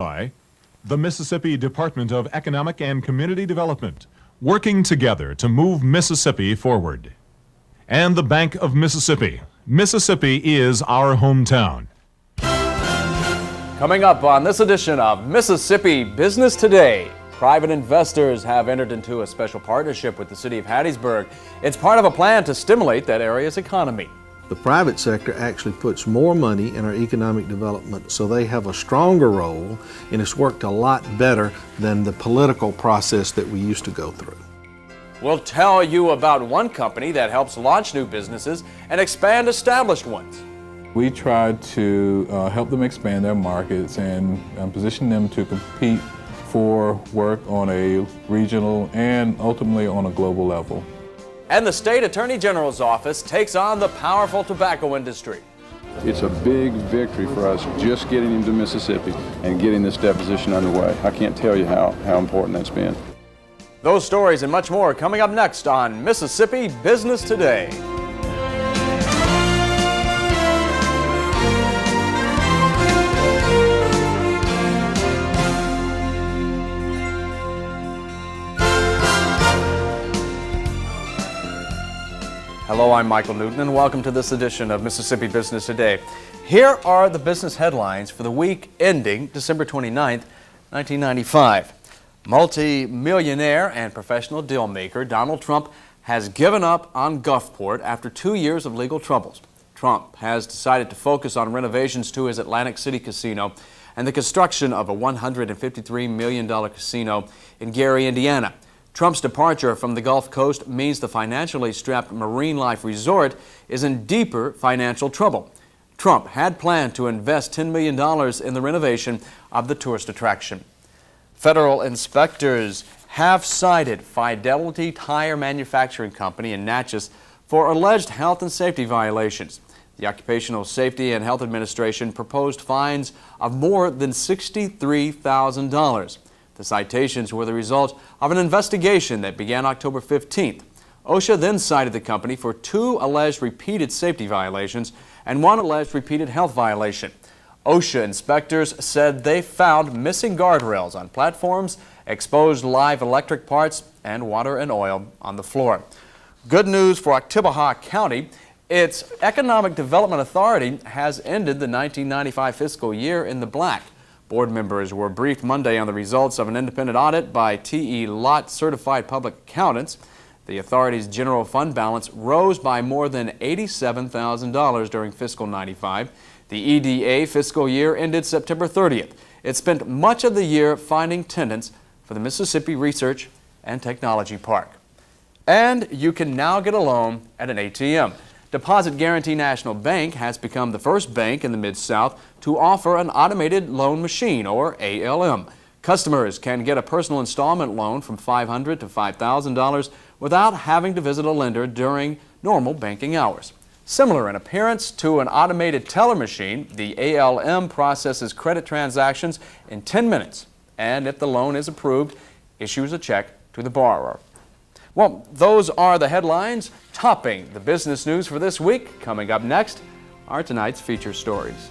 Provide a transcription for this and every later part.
By the Mississippi Department of Economic and Community Development, working together to move Mississippi forward. And the Bank of Mississippi. Mississippi is our hometown. Coming up on this edition of Mississippi Business Today, private investors have entered into a special partnership with the city of Hattiesburg. It's part of a plan to stimulate that area's economy. The private sector actually puts more money in our economic development, so they have a stronger role, and it's worked a lot better than the political process that we used to go through. We'll tell you about one company that helps launch new businesses and expand established ones. We try to help them expand their markets and position them to compete for work on a regional and ultimately on a global level. And the State Attorney General's office takes on the powerful tobacco industry. It's a big victory for us just getting into Mississippi and getting this deposition underway. I can't tell you how important that's been. Those stories and much more coming up next on Mississippi Business Today. Hello, I'm Michael Newton, and welcome to this edition of Mississippi Business Today. Here are the business headlines for the week ending December 29th, 1995. Multi-millionaire and professional dealmaker Donald Trump has given up on Gulfport after 2 years of legal troubles. Trump has decided to focus on renovations to his Atlantic City casino and the construction of a $153 million casino in Gary, Indiana. Trump's departure from the Gulf Coast means the financially strapped Marine Life Resort is in deeper financial trouble. Trump had planned to invest $10 million in the renovation of the tourist attraction. Federal inspectors have cited Fidelity Tire Manufacturing Company in Natchez for alleged health and safety violations. The Occupational Safety and Health Administration proposed fines of more than $63,000. The citations were the result of an investigation that began October 15th. OSHA then cited the company for 2 alleged repeated safety violations and 1 alleged repeated health violation. OSHA inspectors said they found missing guardrails on platforms, exposed live electric parts, and water and oil on the floor. Good news for Oktibbeha County. Its Economic Development Authority has ended the 1995 fiscal year in the black. Board members were briefed Monday on the results of an independent audit by T.E. Lott Certified Public Accountants. The authority's general fund balance rose by more than $87,000 during fiscal 95. The EDA fiscal year ended September 30th. It spent much of the year finding tenants for the Mississippi Research and Technology Park. And you can now get a loan at an ATM. Deposit Guarantee National Bank has become the first bank in the Mid-South to offer an automated loan machine, or ALM. Customers can get a personal installment loan from $500 to $5,000 without having to visit a lender during normal banking hours. Similar in appearance to an automated teller machine, the ALM processes credit transactions in 10 minutes, and if the loan is approved, issues a check to the borrower. Well, those are the headlines topping the business news for this week. Coming up next are tonight's feature stories.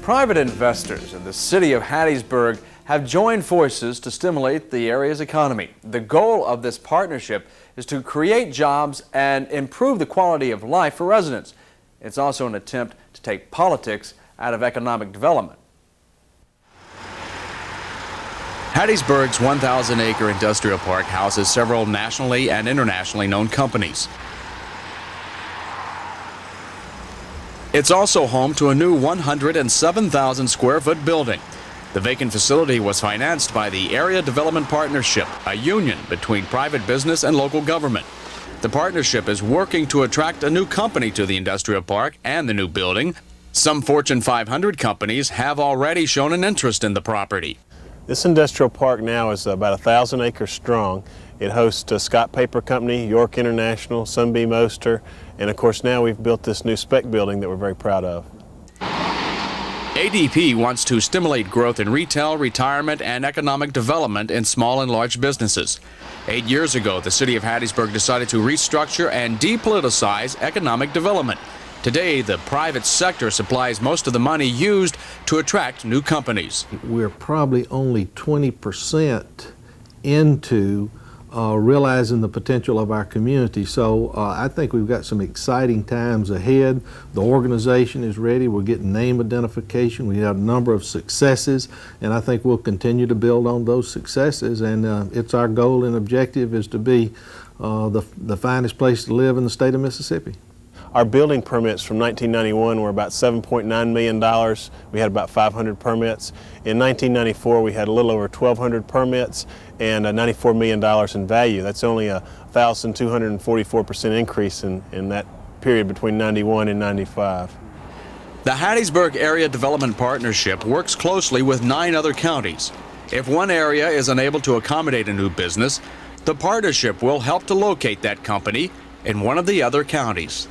Private investors in the city of Hattiesburg have joined forces to stimulate the area's economy. The goal of this partnership is to create jobs and improve the quality of life for residents. It's also an attempt to take politics out of economic development. Hattiesburg's 1,000-acre industrial park houses several nationally and internationally known companies. It's also home to a new 107,000 square foot building. The vacant facility was financed by the Area Development Partnership, a union between private business and local government. The partnership is working to attract a new company to the industrial park and the new building. Some Fortune 500 companies have already shown an interest in the property. This industrial park now is about 1,000 acres strong. It hosts Scott Paper Company, York International, Sunbeam Oster, And of course now we've built this new spec building that we're very proud of. ADP wants to stimulate growth in retail, retirement, and economic development in small and large businesses. 8 years ago, the city of Hattiesburg decided to restructure and depoliticize economic development. Today, the private sector supplies most of the money used to attract new companies. We're probably only 20% into realizing the potential of our community. So I think we've got some exciting times ahead. The organization is ready. We're getting name identification. We have a number of successes, and I think we'll continue to build on those successes. And it's our goal and objective is to be the finest place to live in the state of Mississippi. Our building permits from 1991 were about $7.9 million. We had about 500 permits. In 1994, we had a little over 1,200 permits and $94 million in value. That's only a 1,244% increase in that period between 91 and 95. The Hattiesburg Area Development Partnership works closely with 9 other counties. If one area is unable to accommodate a new business, the partnership will help to locate that company in one of the other counties.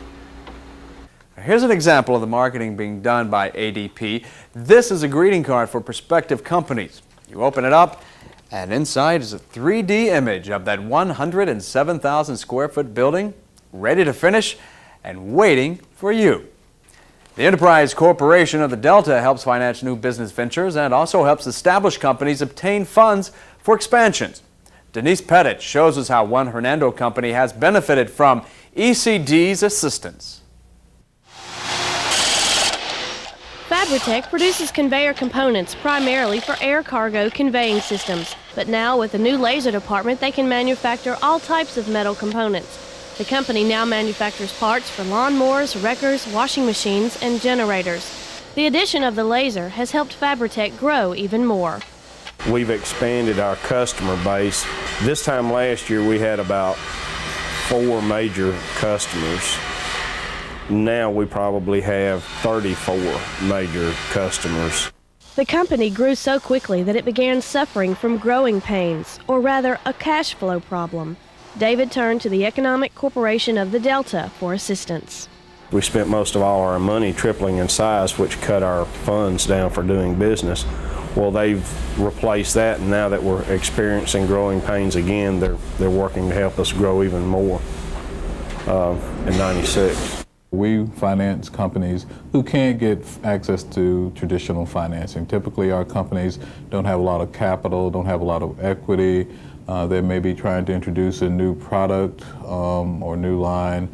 Here's an example of the marketing being done by ADP. This is a greeting card for prospective companies. You open it up, and inside is a 3D image of that 107,000 square foot building, ready to finish and waiting for you. The Enterprise Corporation of the Delta helps finance new business ventures and also helps established companies obtain funds for expansions. Denise Pettit shows us how one Hernando company has benefited from ECD's assistance. Fabritech produces conveyor components primarily for air cargo conveying systems, but now with a new laser department they can manufacture all types of metal components. The company now manufactures parts for lawnmowers, wreckers, washing machines, and generators. The addition of the laser has helped Fabritech grow even more. We've expanded our customer base. This time last year we had about 4 major customers. Now we probably have 34 major customers. The company grew so quickly that it began suffering from growing pains, or rather a cash flow problem. David turned to the Economic Corporation of the Delta for assistance. We spent most of all our money tripling in size, which cut our funds down for doing business. Well, they've replaced that, and now that we're experiencing growing pains again, they're working to help us grow even more in '96. We finance companies who can't get access to traditional financing. Typically our companies don't have a lot of capital, don't have a lot of equity. They may be trying to introduce a new product or new line,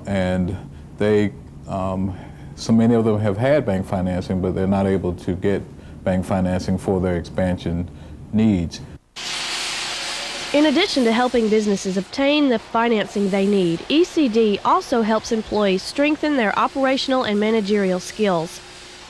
and so many of them have had bank financing, but they're not able to get bank financing for their expansion needs. In addition to helping businesses obtain the financing they need, ECD also helps employees strengthen their operational and managerial skills.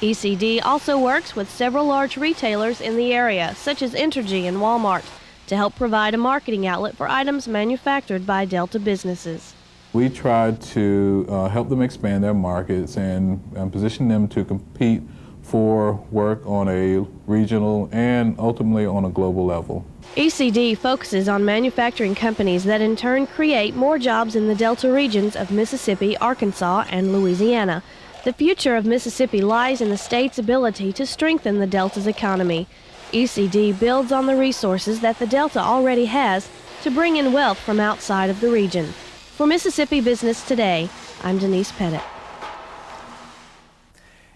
ECD also works with several large retailers in the area, such as Entergy and Walmart, to help provide a marketing outlet for items manufactured by Delta businesses. We tried to help them expand their markets and position them to compete for work on a regional and ultimately on a global level. ECD focuses on manufacturing companies that in turn create more jobs in the Delta regions of Mississippi, Arkansas, and Louisiana. The future of Mississippi lies in the state's ability to strengthen the Delta's economy. ECD builds on the resources that the Delta already has to bring in wealth from outside of the region. For Mississippi Business Today, I'm Denise Pettit.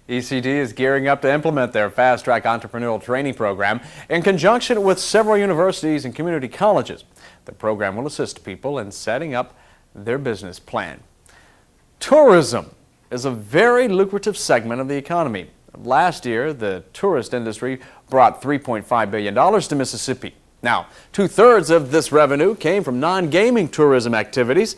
ECD is gearing up to implement their fast-track entrepreneurial training program in conjunction with several universities and community colleges. The program will assist people in setting up their business plan. Tourism is a very lucrative segment of the economy. Last year, the tourist industry brought $3.5 billion to Mississippi. Now, 2/3 of this revenue came from non-gaming tourism activities.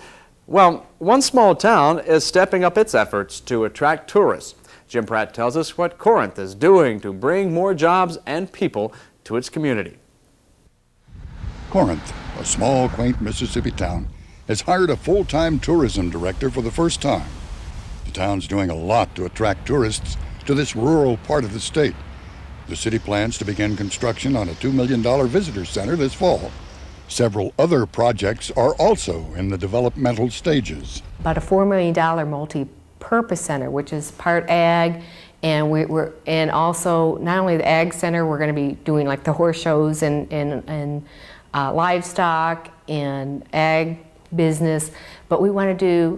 Well, one small town is stepping up its efforts to attract tourists. Jim Pratt tells us what Corinth is doing to bring more jobs and people to its community. Corinth, a small, quaint Mississippi town, has hired a full-time tourism director for the first time. The town's doing a lot to attract tourists to this rural part of the state. The city plans to begin construction on a $2 million visitor center this fall. Several other projects are also in the developmental stages. About a $4 million multi-purpose center, which is part ag, and and also not only the ag center, we're going to be doing like the horse shows and livestock and ag business, but we want to do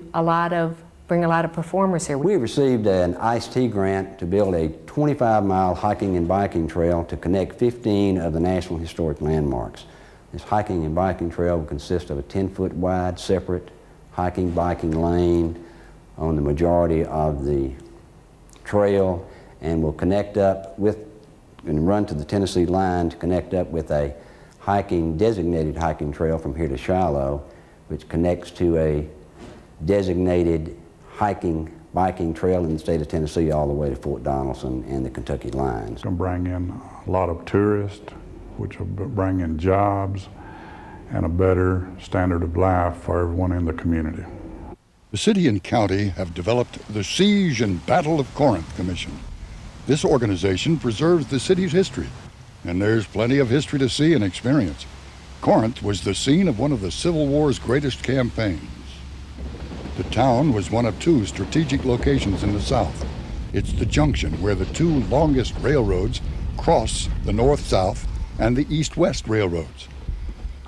bring a lot of performers here. We received an ICE-T grant to build a 25-mile hiking and biking trail to connect 15 of the National Historic Landmarks. This hiking and biking trail will consist of a 10-foot wide separate hiking biking lane on the majority of the trail, and will connect up with and run to the Tennessee line to connect up with a designated hiking trail from here to Shiloh, which connects to a designated biking trail in the state of Tennessee all the way to Fort Donaldson and the Kentucky lines. It's going to bring in a lot of tourists, which will bring in jobs and a better standard of life for everyone in the community. The city and county have developed the Siege and Battle of Corinth Commission. This organization preserves the city's history, and there's plenty of history to see and experience. Corinth was the scene of one of the Civil War's greatest campaigns. The town was one of two strategic locations in the South. It's the junction where the two longest railroads cross the north-south and the east-west railroads.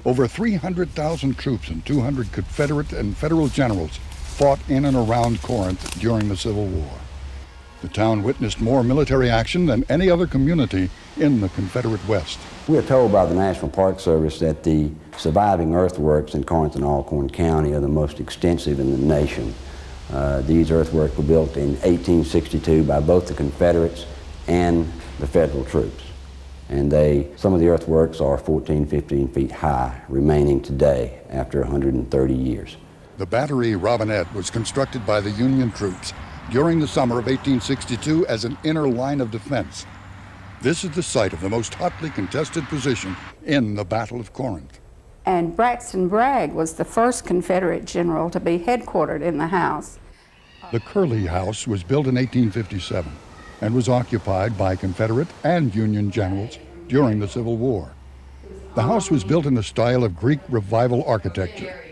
Over 300,000 troops and 200 Confederate and Federal generals fought in and around Corinth during the Civil War. The town witnessed more military action than any other community in the Confederate West. We are told by the National Park Service that the surviving earthworks in Corinth and Alcorn County are the most extensive in the nation. These earthworks were built in 1862 by both the Confederates and the Federal troops. And some of the earthworks are 14, 15 feet high, remaining today after 130 years. The Battery Robinette was constructed by the Union troops during the summer of 1862 as an inner line of defense. This is the site of the most hotly contested position in the Battle of Corinth. And Braxton Bragg was the first Confederate general to be headquartered in the house. The Curley House was built in 1857 and was occupied by Confederate and Union generals during the Civil War. The house was built in the style of Greek Revival architecture.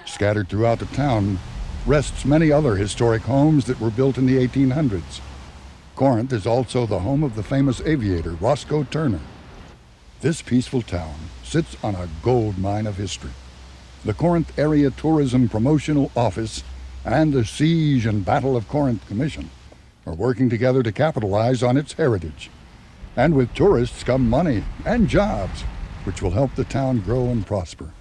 Scattered throughout the town rests many other historic homes that were built in the 1800s. Corinth is also the home of the famous aviator Roscoe Turner. This peaceful town sits on a gold mine of history. The Corinth Area Tourism Promotional Office and the Siege and Battle of Corinth Commission are working together to capitalize on its heritage. And with tourists come money and jobs, which will help the town grow and prosper.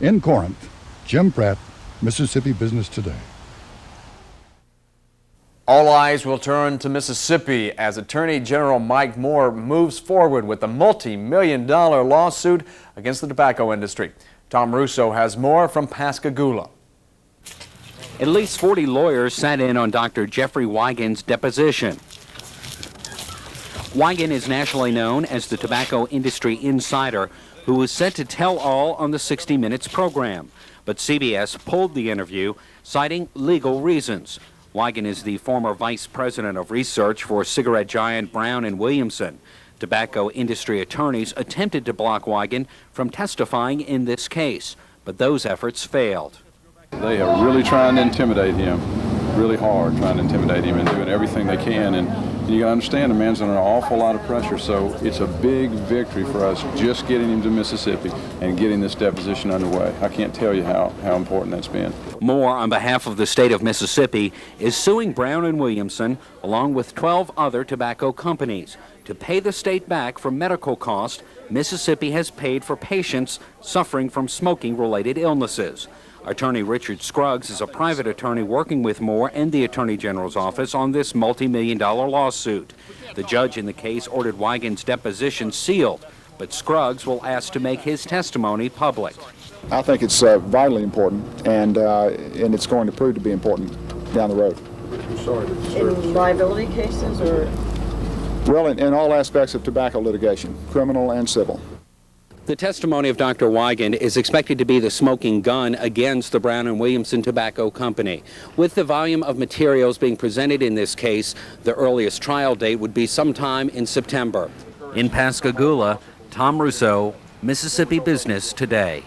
In Corinth, Jim Pratt, Mississippi Business Today. All eyes will turn to Mississippi as Attorney General Mike Moore moves forward with a multi-million-dollar lawsuit against the tobacco industry. Tom Russo has more from Pascagoula. At least 40 lawyers sat in on Dr. Jeffrey Wigan's deposition. Wigan is nationally known as the tobacco industry insider who was set to tell all on the 60 Minutes program. But CBS pulled the interview, citing legal reasons. Wigan is the former vice president of research for cigarette giant Brown & Williamson. Tobacco industry attorneys attempted to block Wigan from testifying in this case, but those efforts failed. They are really trying to intimidate him, really hard, trying to intimidate him and doing everything they can. And you gotta understand, the man's under an awful lot of pressure, so it's a big victory for us just getting him to Mississippi and getting this deposition underway. I can't tell you how important that's been. Moore, on behalf of the state of Mississippi, is suing Brown & Williamson, along with 12 other tobacco companies, to pay the state back for medical costs Mississippi has paid for patients suffering from smoking-related illnesses. Attorney Richard Scruggs is a private attorney working with Moore and the Attorney General's office on this multi-million-dollar lawsuit. The judge in the case ordered Wigan's deposition sealed, but Scruggs will ask to make his testimony public. I think it's vitally important, and it's going to prove to be important down the road. In liability cases, or? Well, in all aspects of tobacco litigation, criminal and civil. The testimony of Dr. Wigan is expected to be the smoking gun against the Brown & Williamson Tobacco Company. With the volume of materials being presented in this case, the earliest trial date would be sometime in September. In Pascagoula, Tom Russo, Mississippi Business Today.